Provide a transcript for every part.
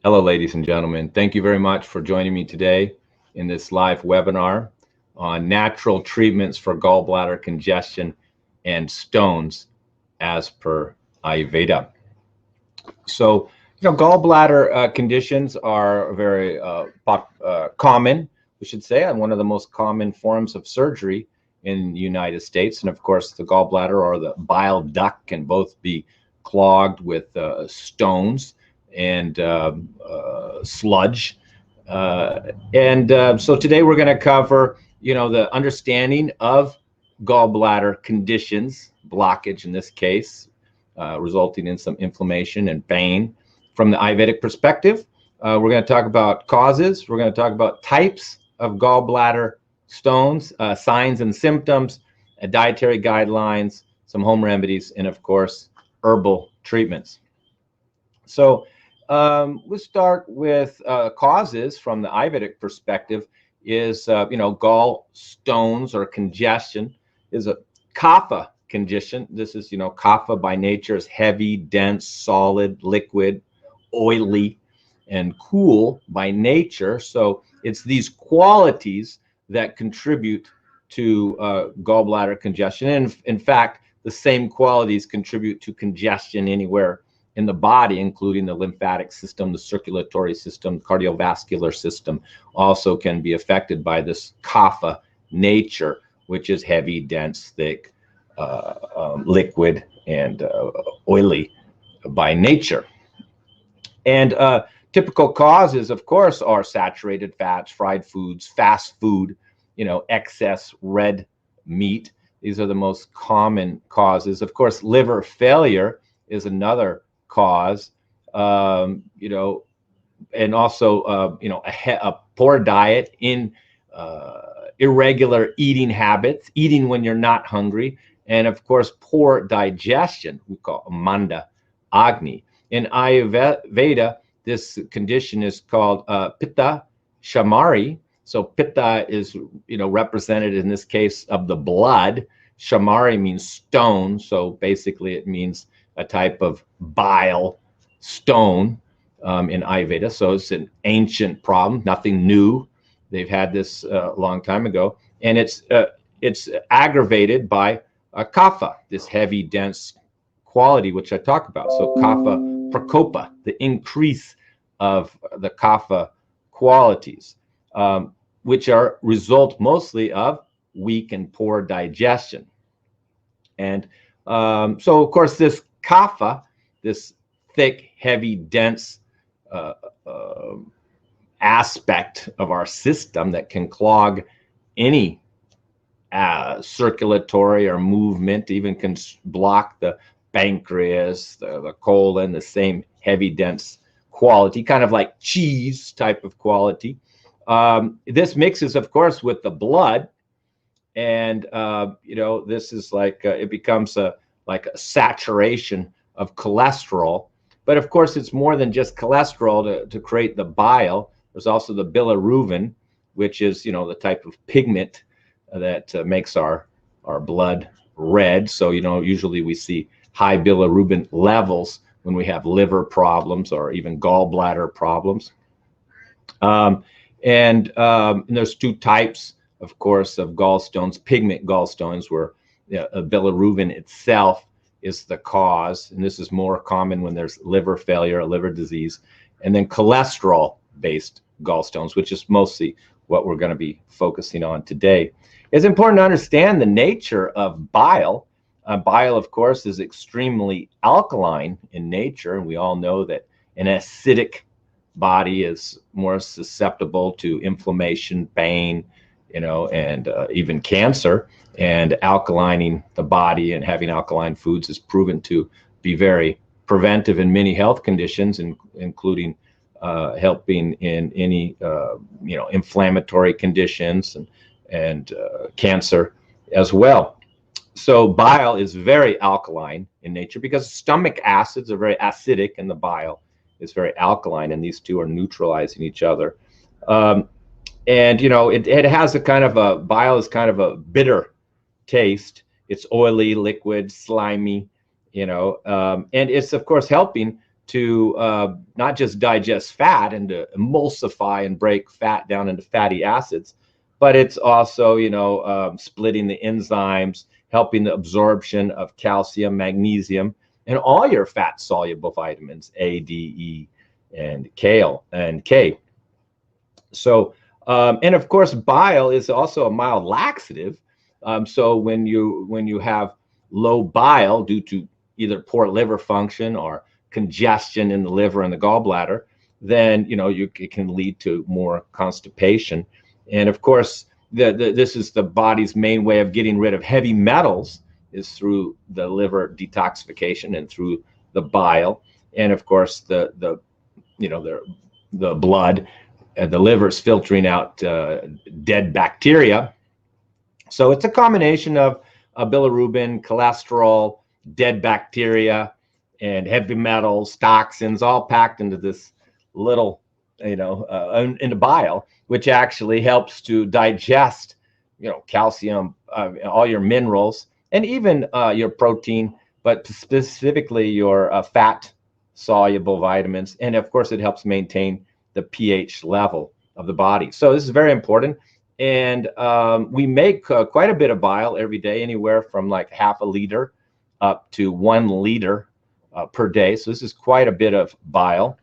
Hello, ladies and gentlemen. Thank you very much for joining me today in this live webinar on natural treatments for gallbladder congestion and stones as per Ayurveda. So, gallbladder conditions are very common, we should say, and one of the most common forms of surgery in the United States. And of course, the gallbladder or the bile duct can both be clogged with stones and sludge. So today we're going to cover, the understanding of gallbladder conditions, blockage in this case, resulting in some inflammation and pain from the Ayurvedic perspective. We're going to talk about causes. We're going to talk about types of gallbladder stones, signs and symptoms, dietary guidelines, some home remedies, and of course, herbal treatments. So we'll start with causes from the Ayurvedic perspective. Is gallstones or congestion is a kapha condition. This is kapha by nature is heavy, dense, solid, liquid, oily, and cool by nature. So it's these qualities that contribute to gallbladder congestion. And in fact, the same qualities contribute to congestion anywhere in the body, including the lymphatic system, the circulatory system, cardiovascular system, also can be affected by this kapha nature, which is heavy, dense, thick, liquid, and oily by nature. And typical causes, of course, are saturated fats, fried foods, fast food, excess red meat. These are the most common causes. Of course, liver failure is another cause, and also, a poor diet, irregular eating habits, eating when you're not hungry, and of course, poor digestion, we call manda agni. In Ayurveda, this condition is called pitta shamari. So pitta is, represented in this case of the blood. Shamari means stone. So basically it means a type of bile stone in Ayurveda. So it's an ancient problem, nothing new. They've had this a long time ago. And it's aggravated by kapha, this heavy, dense quality, which I talk about. So kapha prakopa, the increase of the kapha qualities, which are result mostly of weak and poor digestion. And so, of course, this kapha, this thick, heavy, dense aspect of our system that can clog any circulatory or movement, even can block the pancreas, the colon, the same heavy, dense quality, kind of like cheese type of quality. This mixes, of course, with the blood. And, this is like, it becomes like a saturation of cholesterol. But of course, it's more than just cholesterol to create the bile. There's also the bilirubin, which is, the type of pigment that makes our blood red. So, usually we see high bilirubin levels when we have liver problems or even gallbladder problems. And there's two types, of course, of gallstones. Pigment gallstones, where bilirubin itself is the cause, and this is more common when there's liver failure, liver disease, and then cholesterol-based gallstones, which is mostly what we're going to be focusing on today. It's important to understand the nature of bile. Bile, of course, is extremely alkaline in nature, and we all know that an acidic body is more susceptible to inflammation, pain, and even cancer. And alkalining the body and having alkaline foods is proven to be very preventive in many health conditions, including helping in any inflammatory conditions and cancer as well. So bile is very alkaline in nature because stomach acids are very acidic and the bile is very alkaline, and these two are neutralizing each other. And it has a kind of a, bile is kind of a bitter taste. It's oily, liquid, slimy, and it's of course helping to not just digest fat and to emulsify and break fat down into fatty acids, but it's also, splitting the enzymes, helping the absorption of calcium, magnesium, and all your fat-soluble vitamins, A, D, E, and K. So, and of course, bile is also a mild laxative. So when you have low bile due to either poor liver function or congestion in the liver and the gallbladder, then it can lead to more constipation. And of course, this is the body's main way of getting rid of heavy metals, is through the liver detoxification and through the bile. And of course, the blood, the liver is filtering out dead bacteria. So it's a combination of bilirubin, cholesterol, dead bacteria, and heavy metals, toxins, all packed into this little, into bile, which actually helps to digest, calcium, all your minerals, and even your protein, but specifically your fat-soluble vitamins. And of course, it helps maintain the pH level of the body. So this is very important. And we make quite a bit of bile every day, anywhere from like half a liter up to 1 liter per day. So this is quite a bit of bile.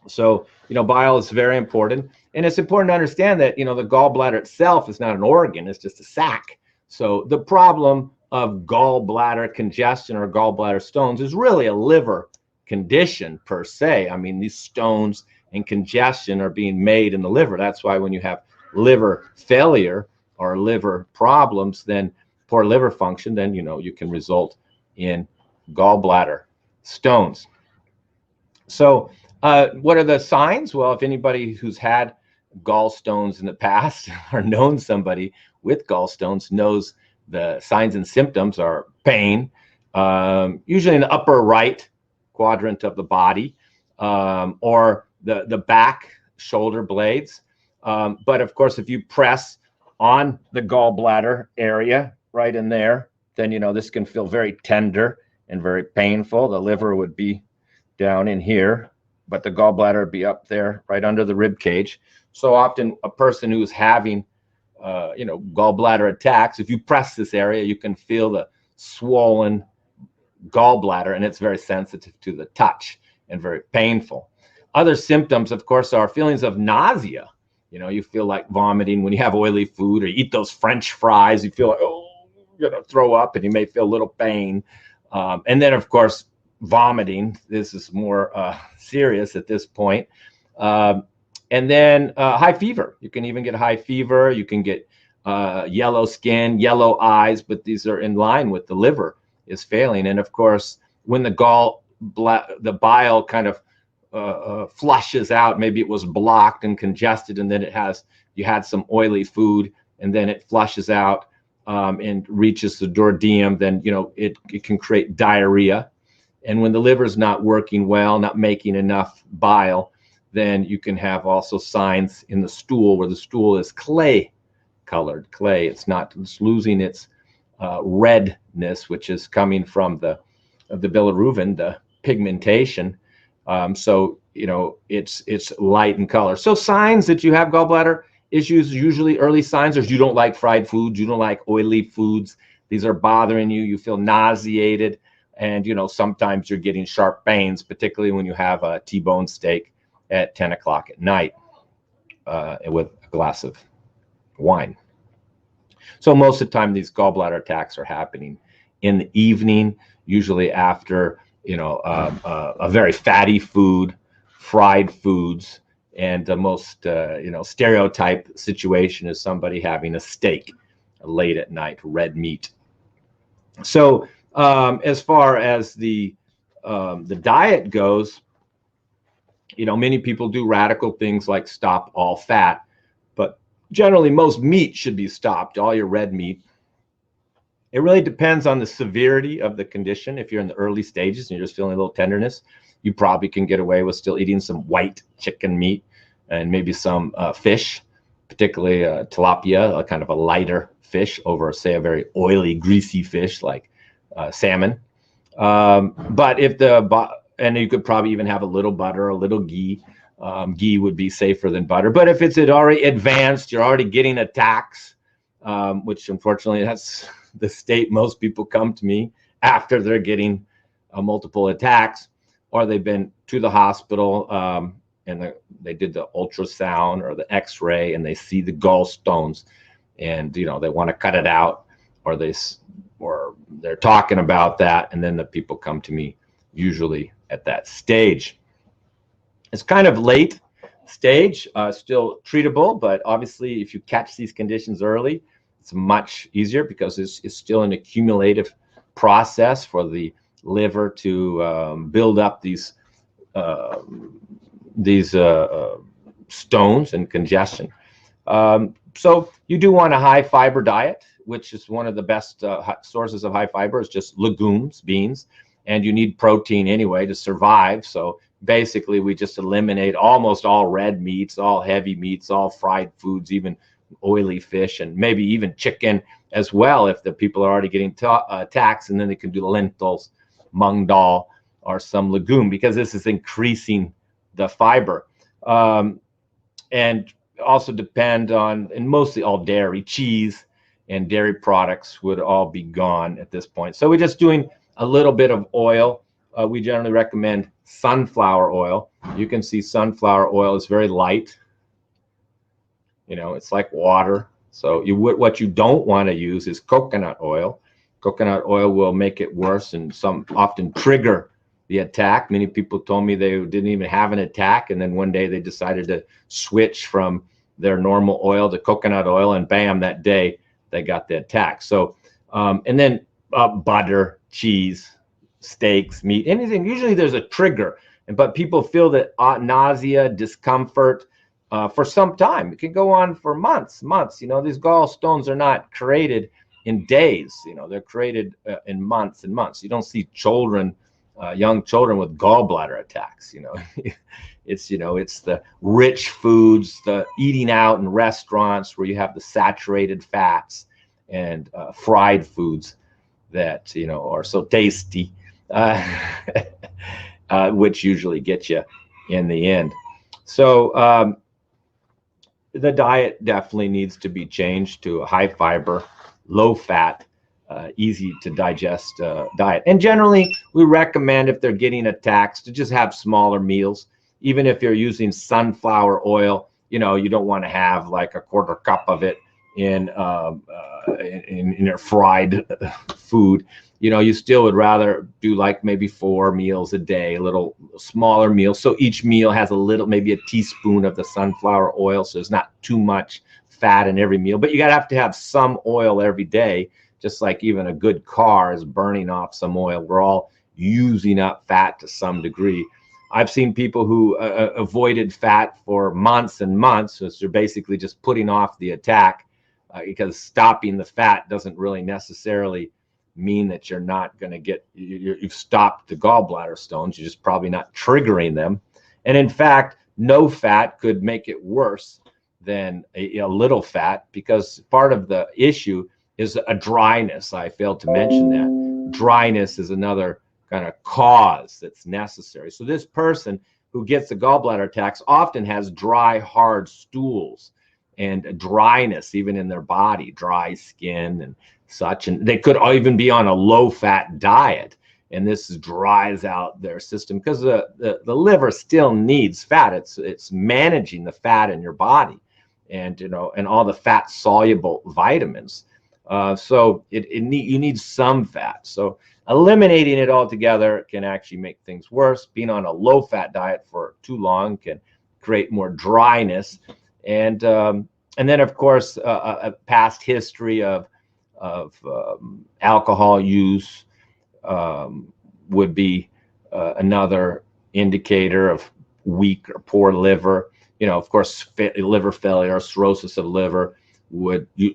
So, bile is very important. And it's important to understand that, the gallbladder itself is not an organ, it's just a sac. So the problem of gallbladder congestion or gallbladder stones is really a liver condition per se. I mean, these stones and congestion are being made in the liver. That's why when you have liver failure or liver problems, then poor liver function, then, you can result in gallbladder stones. So what are the signs? Well, if anybody who's had gallstones in the past or known somebody with gallstones knows the signs and symptoms are pain, usually in the upper right quadrant of the body, or the back shoulder blades. But of course, if you press on the gallbladder area right in there, then, this can feel very tender and very painful. The liver would be down in here, but the gallbladder would be up there right under the rib cage. So often a person who's having, gallbladder attacks, if you press this area, you can feel the swollen gallbladder, and it's very sensitive to the touch and very painful. Other symptoms, of course, are feelings of nausea. You feel like vomiting when you have oily food, or you eat those French fries, you feel like, you're going to throw up, and you may feel a little pain. And then, of course, vomiting. This is more serious at this point. And then high fever. You can even get high fever. You can get yellow skin, yellow eyes, but these are in line with the liver is failing. And of course, when the bile kind of flushes out, maybe it was blocked and congested, and then you had some oily food, and then it flushes out and reaches the duodenum, then it can create diarrhea. And when the liver's not working well, not making enough bile, then you can have also signs in the stool, where the stool is clay-colored. Clay, it's losing its redness, which is coming from the bilirubin, the pigmentation. So it's light in color. So signs that you have gallbladder issues, usually early signs, are you don't like fried foods, you don't like oily foods, these are bothering you, you feel nauseated, and sometimes you're getting sharp pains, particularly when you have a T-bone steak at 10 o'clock at night with a glass of wine. So most of the time, these gallbladder attacks are happening in the evening, usually after a very fatty food, fried foods, and the most stereotype situation is somebody having a steak late at night, red meat. So as far as the diet goes, many people do radical things like stop all fat, but generally most meat should be stopped, all your red meat. It really depends on the severity of the condition. If you're in the early stages and you're just feeling a little tenderness, you probably can get away with still eating some white chicken meat and maybe some fish, particularly tilapia, a kind of a lighter fish over, say, a very oily, greasy fish like salmon. But if the and you could probably even have a little butter, a little ghee. Ghee would be safer than butter. But if it's already advanced, you're already getting attacks, which unfortunately that's the state most people come to me after they're getting multiple attacks, or they've been to the hospital and they did the ultrasound or the x-ray and they see the gallstones, and you know they want to cut it out, or they're talking about that, and then the people come to me usually at that stage. It's kind of late stage, still treatable, but obviously if you catch these conditions early, it's much easier because it's still an accumulative process for the liver to build up these stones and congestion. So you do want a high fiber diet, which is one of the best sources of high fiber is just legumes, beans, and you need protein anyway to survive. So basically we just eliminate almost all red meats, all heavy meats, all fried foods, even oily fish, and maybe even chicken as well if the people are already getting attacks, and then they can do lentils, mung dal, or some legume, because this is increasing the fiber. And also depend on, and mostly all dairy, cheese and dairy products would all be gone at this point. So we're just doing a little bit of oil. We generally recommend sunflower oil. You can see sunflower oil is very light. You know, it's like water. So what you don't want to use is coconut oil. Coconut oil will make it worse and some often trigger the attack. Many people told me they didn't even have an attack, and then one day they decided to switch from their normal oil to coconut oil, and bam, that day they got the attack. So and then butter, cheese, steaks, meat, anything, usually there's a trigger, but people feel that nausea, discomfort for some time. It can go on for months. You know, these gallstones are not created in days. You know, they're created in months and months. You don't see children, young children with gallbladder attacks. You know, it's the rich foods, the eating out in restaurants where you have the saturated fats and fried foods that, you know, are so tasty, which usually get you in the end. So the diet definitely needs to be changed to a high fiber, low fat, easy to digest diet. And generally we recommend, if they're getting attacks, to just have smaller meals. Even if you're using sunflower oil, you know, you don't want to have like a quarter cup of it in your fried food. You know, you still would rather do like maybe 4 meals a day, a little smaller meal. So each meal has a little, maybe a teaspoon of the sunflower oil. So there's not too much fat in every meal, but you have to have some oil every day. Just like even a good car is burning off some oil. We're all using up fat to some degree. I've seen people who avoided fat for months and months. So they're basically just putting off the attack because stopping the fat doesn't really necessarily mean that you're not going to get, you've stopped the gallbladder stones. You're just probably not triggering them. And in fact, no fat could make it worse than a little fat, because part of the issue is a dryness. I failed to mention that. Dryness is another kind of cause that's necessary. So this person who gets the gallbladder attacks often has dry, hard stools and dryness even in their body, dry skin and such. And they could even be on a low-fat diet, and this dries out their system because the liver still needs fat. It's managing the fat in your body, and you know, and all the fat-soluble vitamins. So you need some fat. So eliminating it altogether can actually make things worse. Being on a low-fat diet for too long can create more dryness, and then of course a past history of alcohol use would be another indicator of weak or poor liver. You know, of course, liver failure, cirrhosis of liver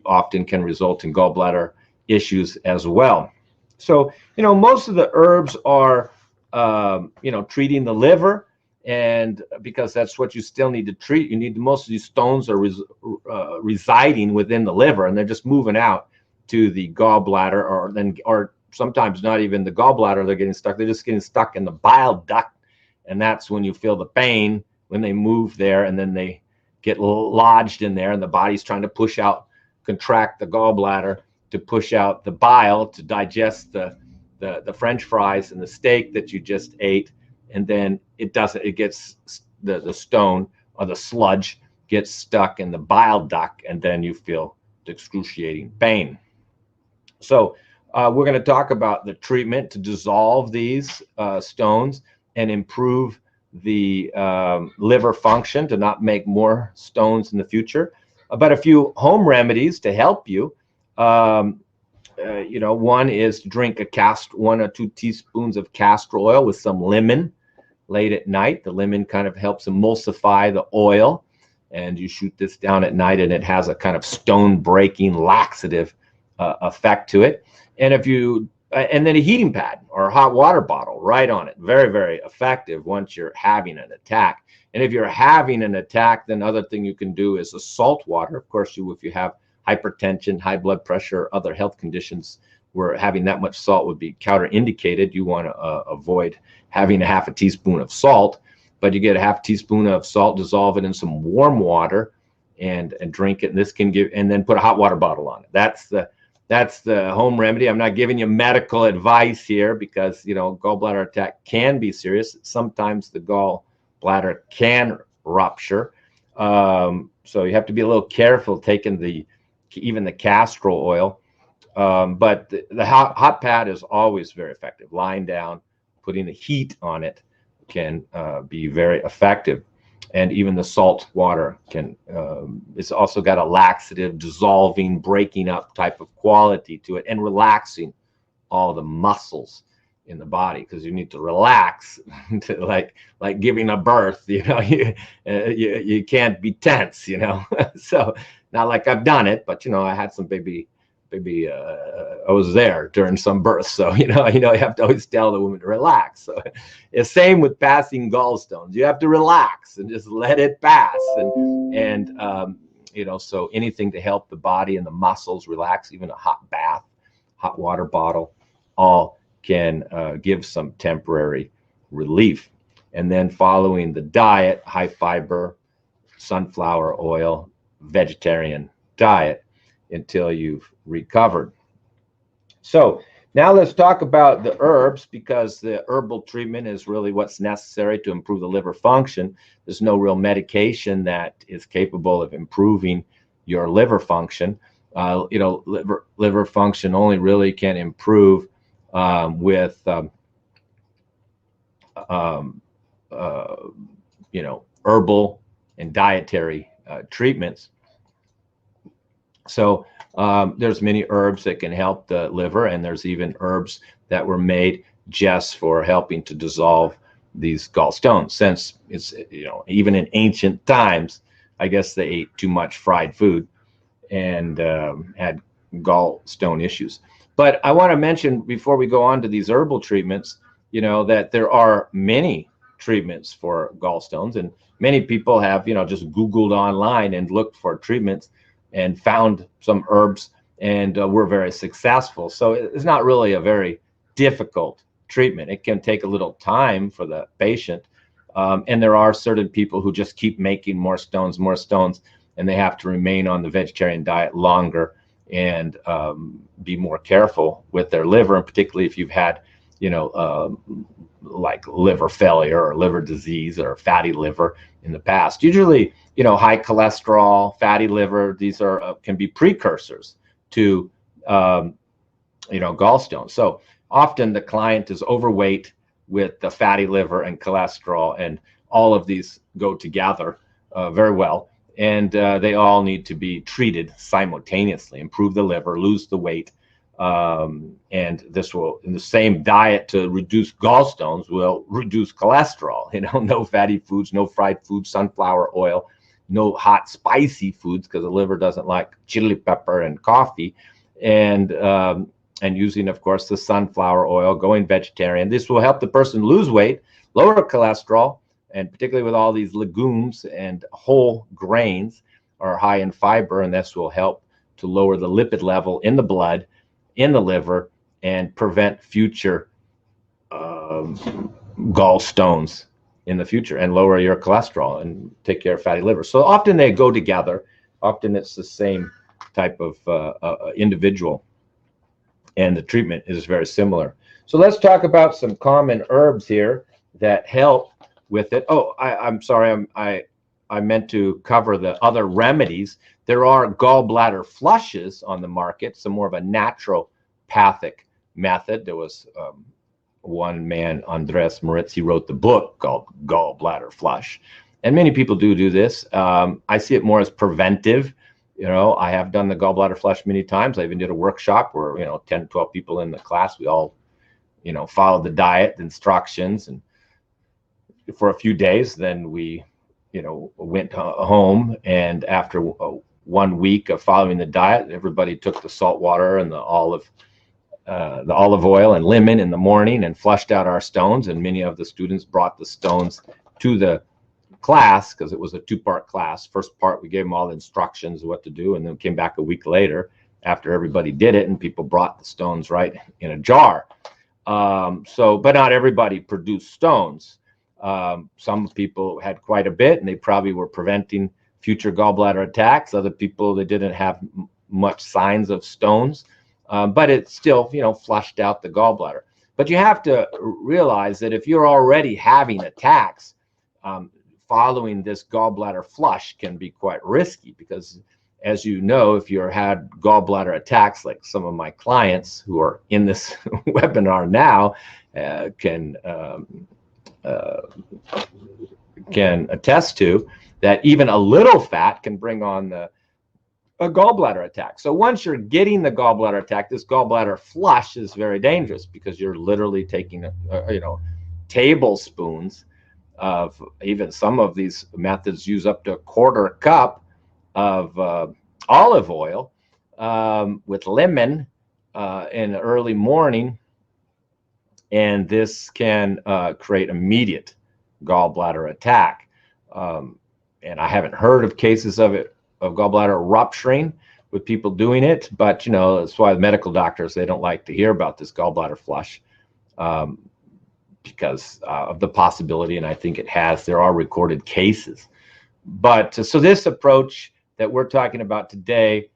often can result in gallbladder issues as well. So, you know, most of the herbs are, you know, treating the liver, and because that's what you still need to treat. You need, most of these stones are residing within the liver, and they're just moving out to the gallbladder, or sometimes not even the gallbladder they're getting stuck, they're just getting stuck in the bile duct. And that's when you feel the pain when they move there, and then they get lodged in there, and the body's trying to push out, contract the gallbladder to push out the bile to digest the French fries and the steak that you just ate. And then it doesn't, it gets the stone or the sludge gets stuck in the bile duct, and then you feel excruciating pain. So we're going to talk about the treatment to dissolve these stones and improve the liver function to not make more stones in the future. But a few home remedies to help you. You know, one is to drink 1 or 2 teaspoons of castor oil with some lemon late at night. The lemon kind of helps emulsify the oil, and you shoot this down at night, and it has a kind of stone breaking laxative effect to it. And if you and then a heating pad or a hot water bottle right on it, very, very effective once you're having an attack. And if you're having an attack, then other thing you can do is a salt water. Of course, if you have hypertension, high blood pressure, other health conditions where having that much salt would be counterindicated, you want to avoid having a half a teaspoon of salt. But you get a half teaspoon of salt, dissolve it in some warm water, and drink it. And this can give, and then put a hot water bottle on it. That's the home remedy. I'm not giving you medical advice here, because, you know, gallbladder attack can be serious. Sometimes the gallbladder can rupture. So you have to be a little careful taking even the castor oil. But the hot pad is always very effective. Lying down, putting the heat on it can be very effective. And even the salt water can, it's also got a laxative, dissolving, breaking up type of quality to it, and relaxing all the muscles in the body, because you need to relax to like giving a birth, you know, you can't be tense, you know. So not like I've done it, but, you know, I had some baby I was there during some birth, so you have to always tell the woman to relax. So it's same with passing gallstones. You have to relax and just let it pass, and you know, so anything to help the body and the muscles relax, even a hot bath, hot water bottle, all can give some temporary relief. And then following the diet, high fiber, sunflower oil, vegetarian diet until you've recovered. So now let's talk about the herbs, because the herbal treatment is really what's necessary to improve the liver function. There's no real medication that is capable of improving your liver function. You know, liver function only really can improve with you know, herbal and dietary treatments. So there's many herbs that can help the liver, and there's even herbs that were made just for helping to dissolve these gallstones. Since it's, you know, even in ancient times, I guess they ate too much fried food and had gallstone issues. But I want to mention, before we go on to these herbal treatments, you know, that there are many treatments for gallstones, and many people have, you know, just Googled online and looked for treatments and found some herbs, and were very successful. So it's not really a very difficult treatment. It can take a little time for the patient, and there are certain people who just keep making more stones, and they have to remain on the vegetarian diet longer and be more careful with their liver, and particularly if you've had, you know, like liver failure or liver disease or fatty liver in the past. Usually, you know, high cholesterol, fatty liver, these are can be precursors to you know, gallstones. So often the client is overweight with the fatty liver and cholesterol, and all of these go together very well, and they all need to be treated simultaneously. Improve the liver, lose the weight, and this will, in the same diet to reduce gallstones, will reduce cholesterol. You know, no fatty foods, no fried foods, sunflower oil, no hot spicy foods, because the liver doesn't like chili pepper and coffee, and using, of course, the sunflower oil, going vegetarian. This will help the person lose weight, lower cholesterol, and particularly with all these legumes and whole grains are high in fiber, and this will help to lower the lipid level in the blood, in the liver, and prevent future gallstones in the future, and lower your cholesterol and take care of fatty liver. So often they go together. Often it's the same type of individual, and the treatment is very similar. So let's talk about some common herbs here that help with it. Oh, I'm sorry, I meant to cover the other remedies. There are gallbladder flushes on the market, some more of a naturopathic method. There was one man, Andres Moritz, he wrote the book called Gallbladder Flush. And many people do this. I see it more as preventive. You know, I have done the gallbladder flush many times. I even did a workshop where, 10, 12 people in the class, we all, followed the diet instructions, and for a few days, then we, went home. And after 1 week of following the diet, everybody took the salt water and the olive oil and lemon in the morning and flushed out our stones. And many of the students brought the stones to the class, because it was a 2-part class. First part, we gave them all the instructions of what to do, and then came back a week later after everybody did it, and people brought the stones right in a jar. But not everybody produced stones. Some people had quite a bit, and they probably were preventing future gallbladder attacks. Other people, they didn't have much signs of stones, but it still, flushed out the gallbladder. But you have to realize that if you're already having attacks, following this gallbladder flush can be quite risky, because, as you know, if you've had gallbladder attacks, like some of my clients who are in this webinar now can attest to, that even a little fat can bring on a gallbladder attack. So once you're getting the gallbladder attack, this gallbladder flush is very dangerous, because you're literally taking tablespoons of, even some of these methods use up to 1/4 cup of olive oil with lemon in the early morning, and this can create immediate gallbladder attack. And I haven't heard of cases of gallbladder rupturing with people doing it, but that's why the medical doctors, they don't like to hear about this gallbladder flush, because of the possibility, and I think there are recorded cases. But so this approach that we're talking about today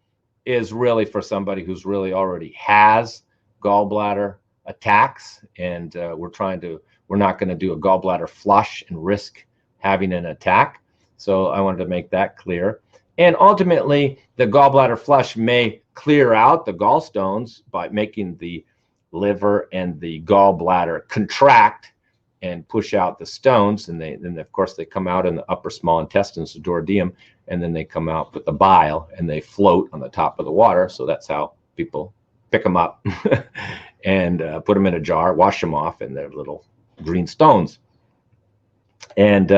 is really for somebody who's really already has gallbladder attacks, and we're not going to do a gallbladder flush and risk having an attack. So I wanted to make that clear. And ultimately, the gallbladder flush may clear out the gallstones by making the liver and the gallbladder contract and push out the stones, and then of course they come out in the upper small intestines, the duodenum, and then they come out with the bile, and they float on the top of the water. So that's how people pick them up and put them in a jar, wash them off, and they're little green stones. And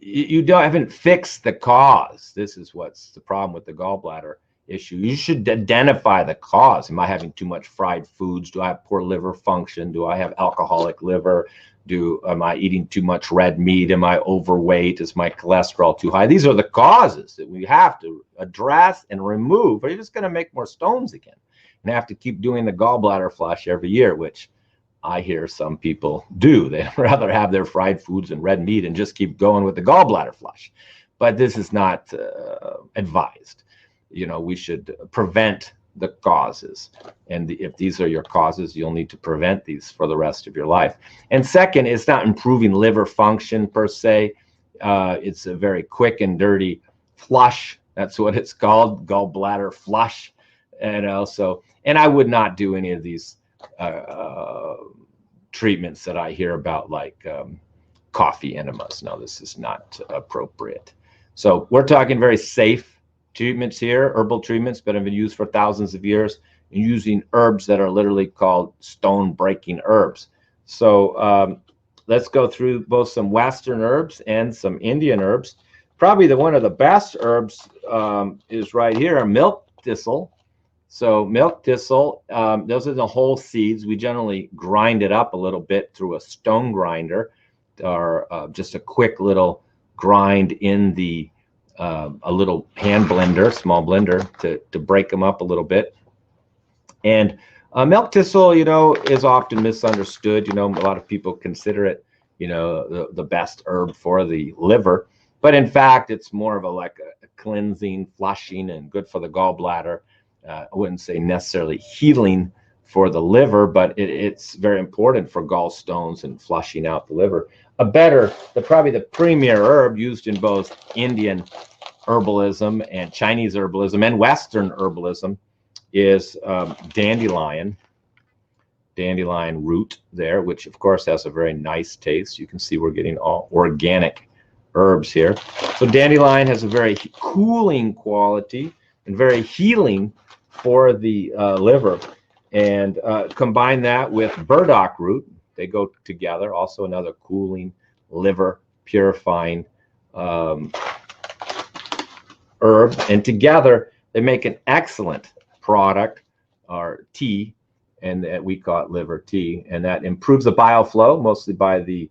you haven't fixed the cause. This is what's the problem with the gallbladder issue. You should identify the cause. Am I having too much fried foods? Do I have poor liver function? Do I have alcoholic liver? Am I eating too much red meat? Am I overweight? Is my cholesterol too high? These are the causes that we have to address and remove, or you're just going to make more stones again and have to keep doing the gallbladder flush every year, which I hear some people do. They'd rather have their fried foods and red meat and just keep going with the gallbladder flush. But this is not advised. We should prevent the causes. And if these are your causes, you'll need to prevent these for the rest of your life. And second, it's not improving liver function per se. It's a very quick and dirty flush. That's what it's called, gallbladder flush. And I would not do any of these treatments that I hear about, like coffee enemas. No, this is not appropriate. So we're talking very safe treatments here, herbal treatments that have been used for thousands of years, and using herbs that are literally called stone breaking herbs. So let's go through both some Western herbs and some Indian herbs. Probably one of the best herbs is right here, milk thistle. So milk thistle, those are the whole seeds. We generally grind it up a little bit through a stone grinder, or just a quick little grind in a little hand blender, small blender, to break them up a little bit. And milk thistle, you know, is often misunderstood. You know, a lot of people consider it, you know, the best herb for the liver, but in fact, it's more of a like a cleansing, flushing, and good for the gallbladder. I wouldn't say necessarily healing for the liver, but it's very important for gallstones and flushing out the liver. Probably the premier herb used in both Indian herbalism and Chinese herbalism and Western herbalism is dandelion root there, which of course has a very nice taste. You can see we're getting all organic herbs here. So dandelion has a very cooling quality and very healing for the liver. And combine that with burdock root. They go together. Also another cooling, liver purifying herb. And together they make an excellent product or tea, and that we call it liver tea. And that improves the bile flow, mostly by the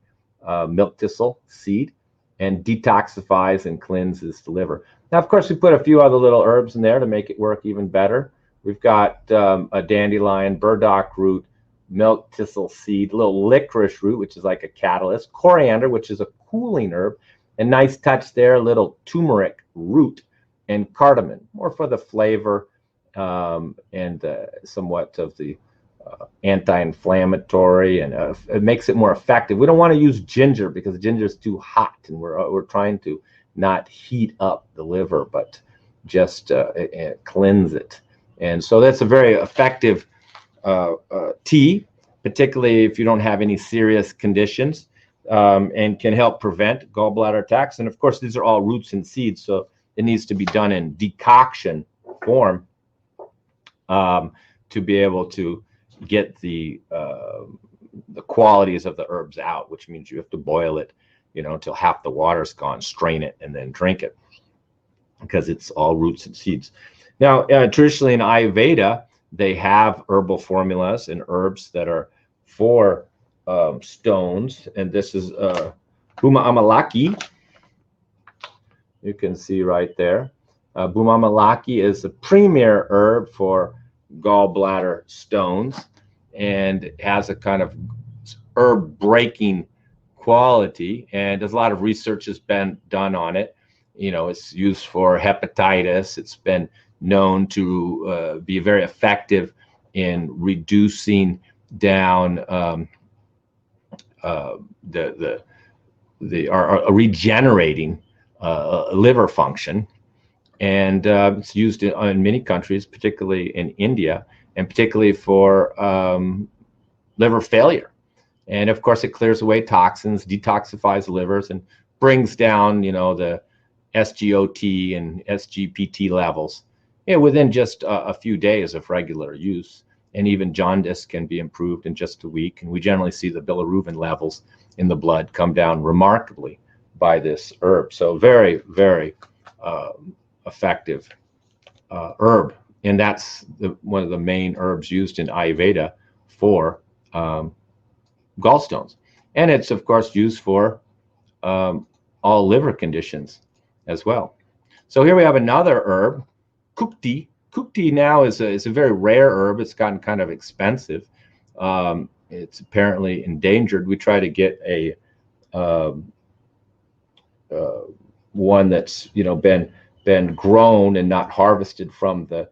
milk thistle seed, and detoxifies and cleanses the liver. Now, of course, we put a few other little herbs in there to make it work even better. We've got a dandelion, burdock root, milk thistle seed, a little licorice root, which is like a catalyst, coriander, which is a cooling herb, and nice touch there, a little turmeric root, and cardamom, more for the flavor and somewhat of the anti-inflammatory, and it makes it more effective. We don't want to use ginger because ginger is too hot, and we're trying to not heat up the liver, but just cleanse it. And so that's a very effective tea, particularly if you don't have any serious conditions, and can help prevent gallbladder attacks. And of course, these are all roots and seeds, so it needs to be done in decoction form to be able to get the qualities of the herbs out, which means you have to boil it, you know, until half the water's gone, strain it, and then drink it, because it's all roots and seeds. Now, traditionally in Ayurveda, they have herbal formulas and herbs that are for stones, and this is bhumyamalaki. You can see right there. Bhumyamalaki is the premier herb for gallbladder stones, and has a kind of herb breaking quality, and there's a lot of research has been done on it. You know, it's used for hepatitis. It's been known to be very effective in reducing down regenerating liver function. And it's used in many countries, particularly in India, and particularly for liver failure. And of course, it clears away toxins, detoxifies the livers, and brings down, you know, the SGOT and SGPT levels, you know, within just a few days of regular use. And even jaundice can be improved in just a week. And we generally see the bilirubin levels in the blood come down remarkably by this herb. So very, very effective herb. And that's one of the main herbs used in Ayurveda for gallstones. And it's, of course, used for all liver conditions as well. So here we have another herb, kukti. Kukti now is a very rare herb. It's gotten kind of expensive. It's apparently endangered. We try to get a one that's, you know, been grown and not harvested from the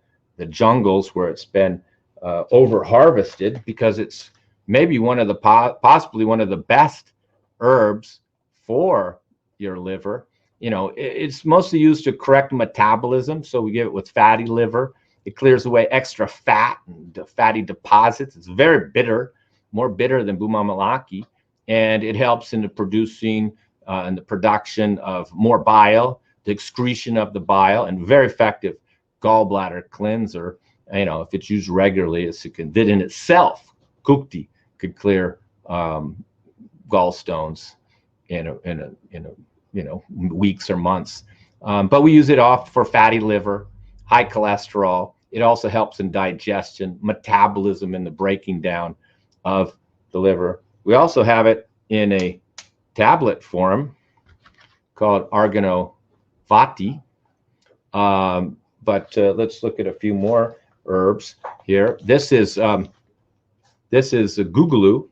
jungles where it's been over harvested, because it's maybe one of the possibly one of the best herbs for your liver. You know, it's mostly used to correct metabolism. So we give it with fatty liver. It clears away extra fat and fatty deposits. It's very bitter, more bitter than bhumyamalaki, and it helps in the producing and the production of more bile, the excretion of the bile, and very effective gallbladder cleanser. You know, if it's used regularly, that in itself, kukti could clear gallstones in a you know, weeks or months. But we use it off for fatty liver, high cholesterol. It also helps in digestion, metabolism, and the breaking down of the liver. We also have it in a tablet form called arganovati. But let's look at a few more herbs here. This is a guggulu,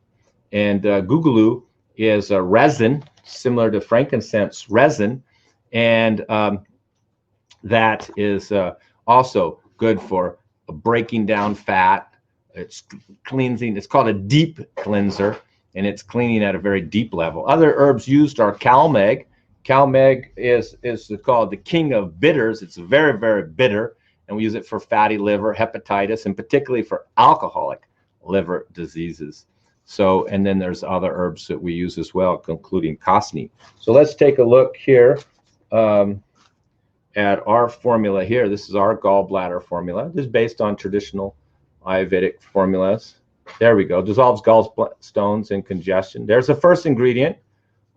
and guggulu is a resin similar to frankincense resin, and that is also good for breaking down fat. It's cleansing. It's called a deep cleanser, and it's cleaning at a very deep level. Other herbs used are kalmeg. Kalmeg is called the king of bitters. It's very, very bitter, and we use it for fatty liver, hepatitis, and particularly for alcoholic liver diseases. So, and then there's other herbs that we use as well, including kasni. So let's take a look here at our formula here. This is our gallbladder formula. This is based on traditional Ayurvedic formulas. There we go. Dissolves gallstones and congestion. There's the first ingredient,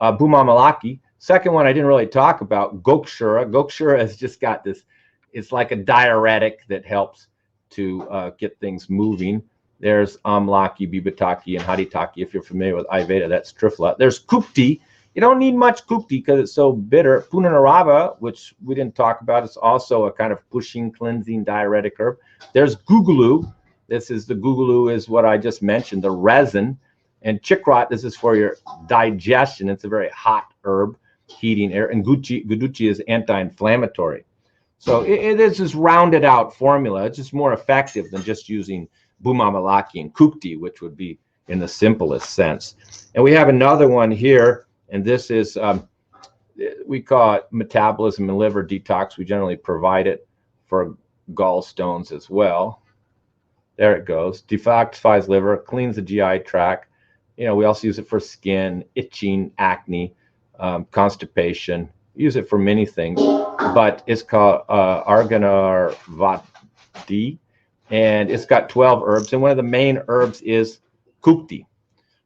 bhumyamalaki. Second one I didn't really talk about, gokshura. Gokshura has just got this, it's like a diuretic that helps to get things moving. There's amlaki, bibataki, and haritaki. If you're familiar with Ayurveda, that's trifla. There's kukti. You don't need much kukti because it's so bitter. Punarava, which we didn't talk about, it's also a kind of pushing, cleansing, diuretic herb. There's guggulu. This is the guggulu is what I just mentioned, the resin. And chikrat, this is for your digestion. It's a very hot herb, heating air. And guduchi is anti-inflammatory. So it is this rounded out formula. It's just more effective than just using bhumyamalaki and kukti, which would be in the simplest sense. And we have another one here, and this is, we call it metabolism and liver detox. We generally provide it for gallstones as well. There it goes. Detoxifies liver, cleans the GI tract. You know, we also use it for skin, itching, acne, constipation. We use it for many things, but it's called Arganarvati, and it's got 12 herbs, and one of the main herbs is kukti.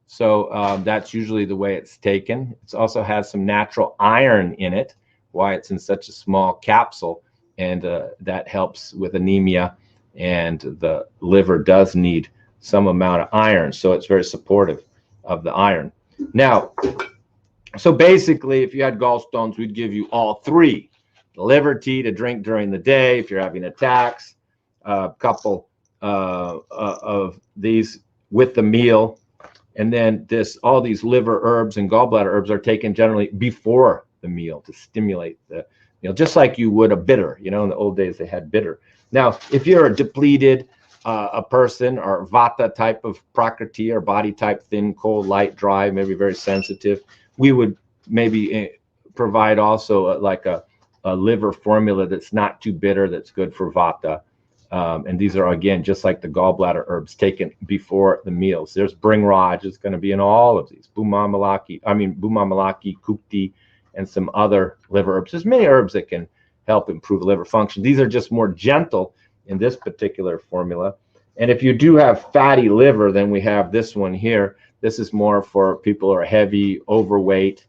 So that's usually the way it's taken. It also has some natural iron in it, why it's in such a small capsule, and that helps with anemia, and the liver does need some amount of iron, so it's very supportive of the iron. Now, so basically, if you had gallstones, we'd give you all three. The liver tea to drink during the day if you're having attacks, a couple of these with the meal, and then all these liver herbs and gallbladder herbs are taken generally before the meal to stimulate the meal, just like you would a bitter. You know, in the old days they had bitter. Now, if you're a depleted a person or vata type of prakriti or body type, thin, cold, light, dry, maybe very sensitive, we would maybe provide also like a liver formula that's not too bitter, that's good for vata. And these are, again, just like the gallbladder herbs taken before the meals. There's bringraj, it's going to be in all of these. Bhumyamalaki, kukti, and some other liver herbs. There's many herbs that can help improve liver function. These are just more gentle in this particular formula. And if you do have fatty liver, then we have this one here. This is more for people who are heavy, overweight,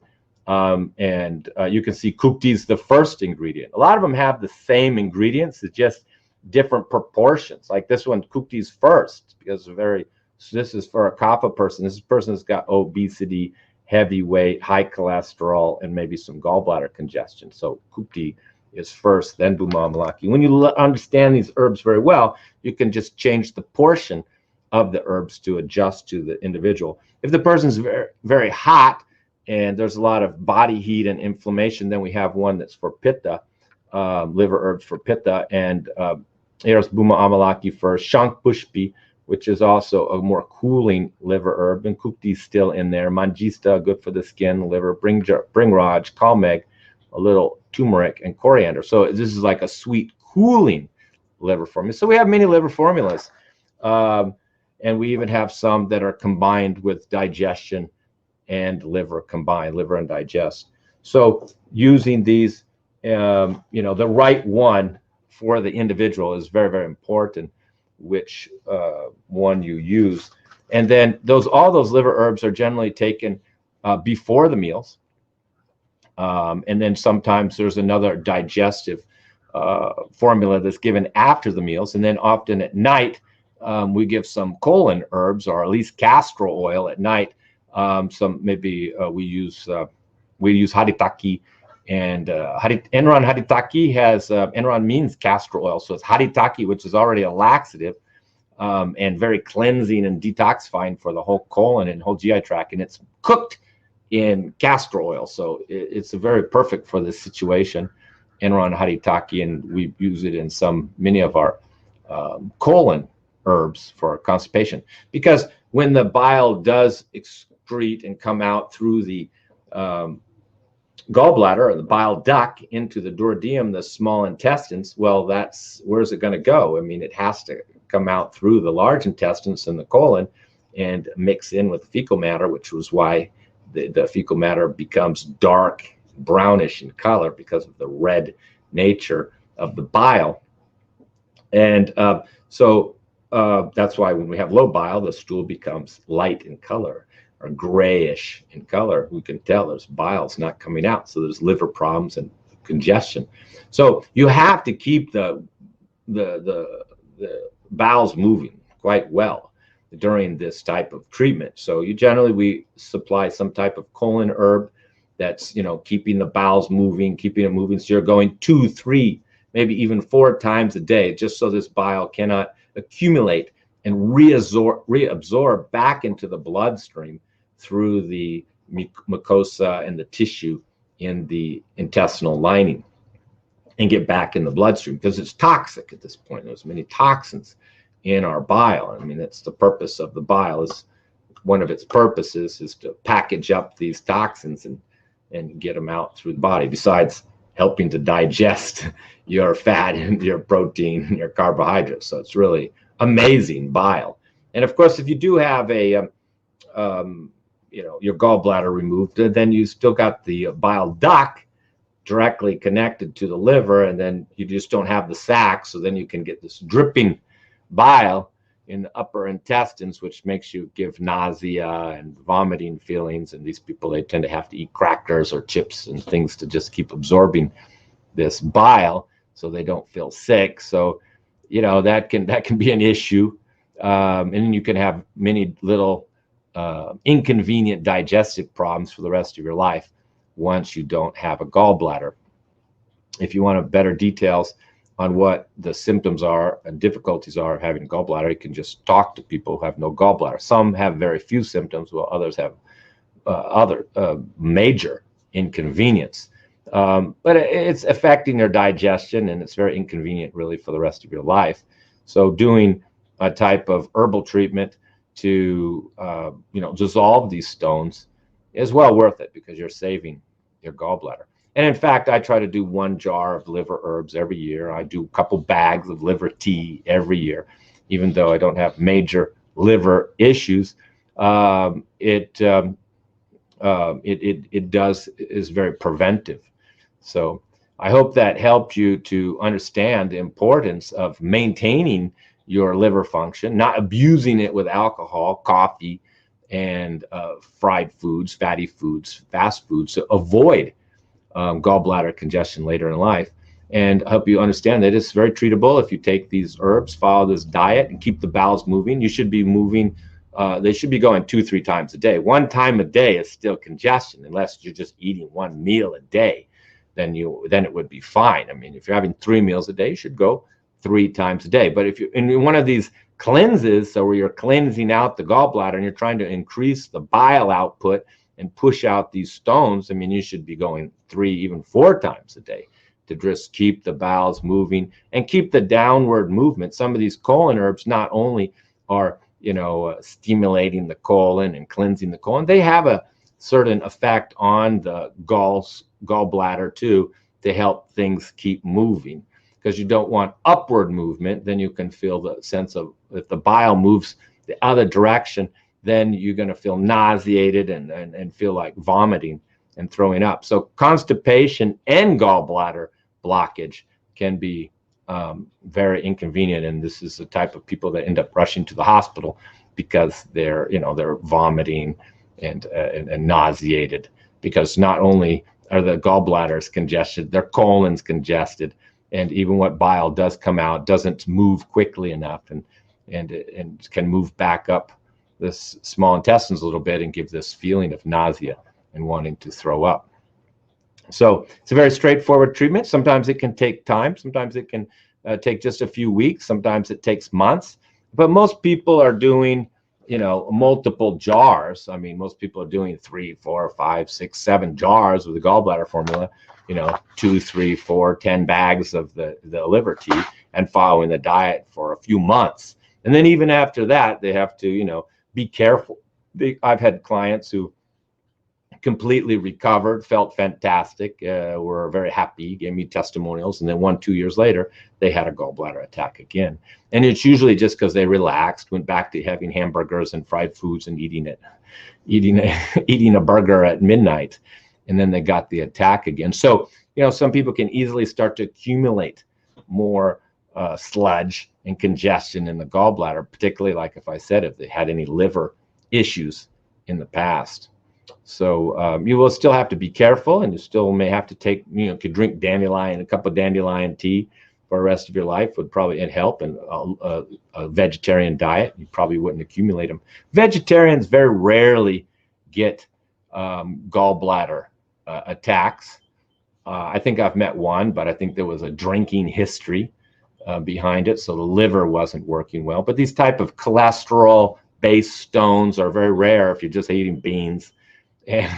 and you can see kukti is the first ingredient. A lot of them have the same ingredients, it's just different proportions. Like this one, kukti is first because so this is for a kapha person. This person has got obesity, heavy weight, high cholesterol, and maybe some gallbladder congestion. So kukti is first, then bhumyamalaki. When you understand these herbs very well, you can just change the portion of the herbs to adjust to the individual. If the person's very, very hot and there's a lot of body heat and inflammation, then we have one that's for pitta, liver herbs for pitta, and here's bhumyamalaki for shankpushpi, which is also a more cooling liver herb, and kukti still in there. Manjistha, good for the skin, liver. Bringraj, kalmeg, a little turmeric, and coriander. So this is like a sweet, cooling liver formula. So we have many liver formulas, and we even have some that are combined with digestion and liver combined, liver and digest. So using these, the right one for the individual is very, very important, which one you use. And then all those liver herbs are generally taken before the meals. And then sometimes there's another digestive formula that's given after the meals. And then often at night, we give some colon herbs, or at least castor oil at night. We use haritaki And Enron Haritaki has, Enron means castor oil, so it's Haritaki, which is already a laxative and very cleansing and detoxifying for the whole colon and whole GI tract, and it's cooked in castor oil, so it's very perfect for this situation. Enron Haritaki, and we use it in many of our colon herbs for constipation, because when the bile does excrete and come out through the gallbladder or the bile duct into the duodenum, the small intestines, well, where's it going to go? I mean, it has to come out through the large intestines and the colon and mix in with fecal matter, which was why the fecal matter becomes dark brownish in color, because of the red nature of the bile. And so that's why when we have low bile, the stool becomes light in color or grayish in color. We can tell there's bile's not coming out, so there's liver problems and congestion. So you have to keep the bowels moving quite well during this type of treatment. So we supply some type of colon herb that's, keeping the bowels moving, keeping it moving. So you're going 2, 3, maybe even 4 times a day, just so this bile cannot accumulate and reabsorb back into the bloodstream through the mucosa and the tissue in the intestinal lining and get back in the bloodstream, because it's toxic at this point. There's many toxins in our bile. I mean, that's the purpose of the bile. One of its purposes is to package up these toxins and get them out through the body, besides helping to digest your fat and your protein and your carbohydrates. So it's really amazing bile. And of course, if you do have your gallbladder removed, then you still got the bile duct directly connected to the liver, and then you just don't have the sac, so then you can get this dripping bile in the upper intestines, which makes you give nausea and vomiting feelings. And these people, they tend to have to eat crackers or chips and things to just keep absorbing this bile so they don't feel sick. So that can be an issue, and then you can have many little inconvenient digestive problems for the rest of your life once you don't have a gallbladder. If you want better details on what the symptoms are and difficulties are of having a gallbladder, you can just talk to people who have no gallbladder. Some have very few symptoms, while others have other major inconvenience. But it's affecting their digestion, and it's very inconvenient really for the rest of your life. So doing a type of herbal treatment to dissolve these stones is well worth it, because you're saving your gallbladder. And in fact, I try to do 1 jar of liver herbs every year. I do a couple bags of liver tea every year, even though I don't have major liver issues. It is very preventive. So I hope that helped you to understand the importance of maintaining your liver function, not abusing it with alcohol, coffee, and fried foods, fatty foods, fast foods, to avoid gallbladder congestion later in life. And I hope you understand that it's very treatable if you take these herbs, follow this diet, and keep the bowels moving. You should be moving, they should be going 2, 3 times a day. 1 time a day is still congestion, unless you're just eating 1 meal a day. Then it would be fine. I mean, if you're having 3 meals a day, you should go 3 times a day. But if you're in one of these cleanses, so where you're cleansing out the gallbladder and you're trying to increase the bile output and push out these stones, I mean, you should be going 3, even 4 times a day to just keep the bowels moving and keep the downward movement. Some of these colon herbs not only are, stimulating the colon and cleansing the colon, they have a certain effect on the gallbladder too, to help things keep moving. Because you don't want upward movement, then you can feel the sense of, if the bile moves the other direction, then you're going to feel nauseated and feel like vomiting and throwing up. So constipation and gallbladder blockage can be very inconvenient, and this is the type of people that end up rushing to the hospital because they're vomiting and nauseated, because not only are the gallbladders congested, their colon's congested, and even what bile does come out doesn't move quickly enough, and can move back up this small intestines a little bit and give this feeling of nausea and wanting to throw up. So it's a very straightforward treatment. Sometimes it can take time. Sometimes it can take just a few weeks. Sometimes it takes months. But most people are doing, multiple jars. I mean, most people are doing 3, 4, 5, 6, 7 jars with the gallbladder formula. 2, 3, 4, 10 bags of the liver tea, and following the diet for a few months. And then even after that, they have to, be careful. I've had clients who completely recovered, felt fantastic, were very happy, gave me testimonials, and then 1, 2 years later, they had a gallbladder attack again. And it's usually just because they relaxed, went back to having hamburgers and fried foods and eating a burger at midnight, and then they got the attack again. So, some people can easily start to accumulate more sludge and congestion in the gallbladder, particularly, like if I said, if they had any liver issues in the past. So you will still have to be careful, and you still may have to take, could drink a cup of dandelion tea for the rest of your life would probably help, and a vegetarian diet, you probably wouldn't accumulate them. Vegetarians very rarely get gallbladder attacks. I think I've met one, but I think there was a drinking history behind it, so the liver wasn't working well. But these type of cholesterol-based stones are very rare if you're just eating beans and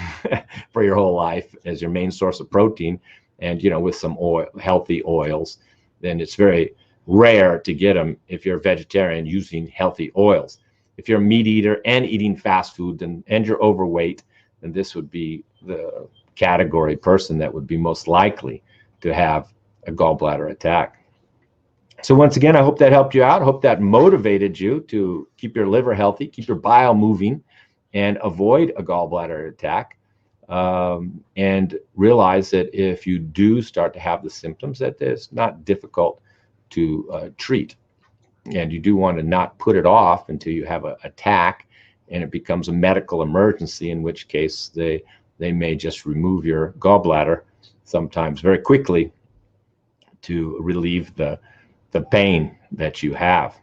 for your whole life as your main source of protein, and with some healthy oils. Then it's very rare to get them if you're a vegetarian using healthy oils. If you're a meat eater and eating fast food and you're overweight, then this would be the category person that would be most likely to have a gallbladder attack. So once again, I hope that helped you out. I hope that motivated you to keep your liver healthy, keep your bile moving, and avoid a gallbladder attack, and realize that if you do start to have the symptoms, that it's not difficult to treat. And you do want to not put it off until you have an attack and it becomes a medical emergency, in which case they may just remove your gallbladder sometimes very quickly to relieve the pain that you have.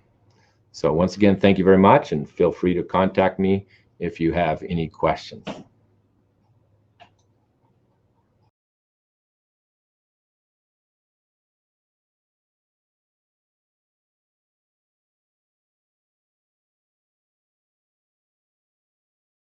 So once again, thank you very much, and feel free to contact me if you have any questions.